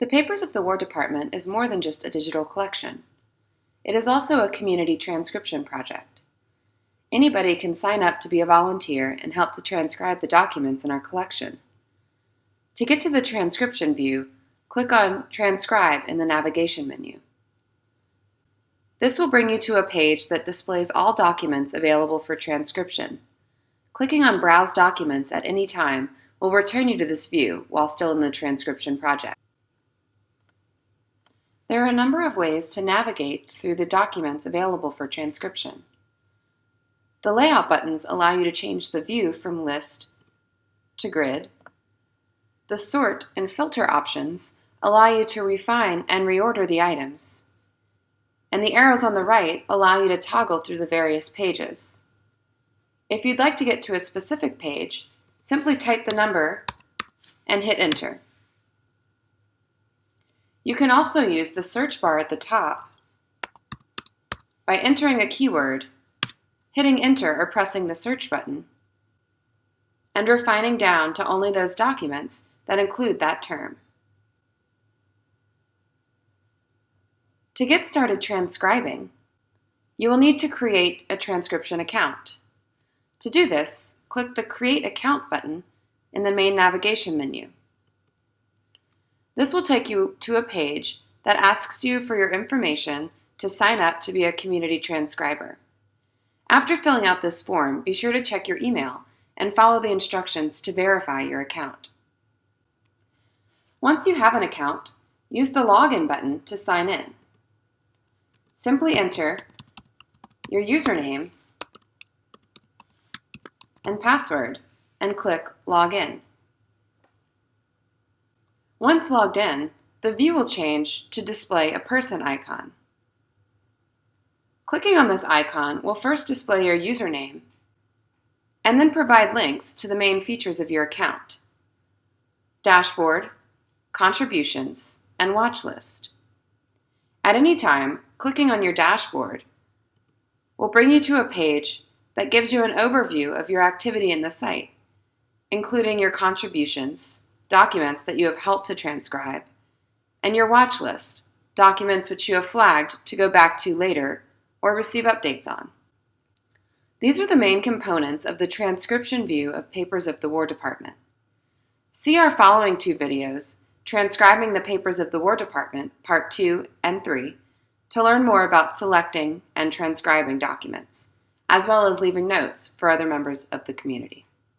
The Papers of the War Department is more than just a digital collection. It is also a community transcription project. Anybody can sign up to be a volunteer and help to transcribe the documents in our collection. To get to the transcription view, click on Transcribe in the navigation menu. This will bring you to a page that displays all documents available for transcription. Clicking on Browse Documents at any time will return you to this view while still in the transcription project. There are a number of ways to navigate through the documents available for transcription. The layout buttons allow you to change the view from list to grid. The sort and filter options allow you to refine and reorder the items. And the arrows on the right allow you to toggle through the various pages. If you'd like to get to a specific page, simply type the number and hit Enter. You can also use the search bar at the top by entering a keyword, hitting Enter or pressing the search button, and refining down to only those documents that include that term. To get started transcribing, you will need to create a transcription account. To do this, click the Create Account button in the main navigation menu. This will take you to a page that asks you for your information to sign up to be a community transcriber. After filling out this form, be sure to check your email and follow the instructions to verify your account. Once you have an account, use the Login button to sign in. Simply enter your username and password and click Login. Once logged in, the view will change to display a person icon. Clicking on this icon will first display your username and then provide links to the main features of your account: dashboard, contributions, and watch list. At any time, clicking on your dashboard will bring you to a page that gives you an overview of your activity in the site, including your contributions, documents that you have helped to transcribe, and your watch list, documents which you have flagged to go back to later or receive updates on. These are the main components of the transcription view of Papers of the War Department. See our following two videos, Transcribing the Papers of the War Department, Part 2 and 3, to learn more about selecting and transcribing documents, as well as leaving notes for other members of the community.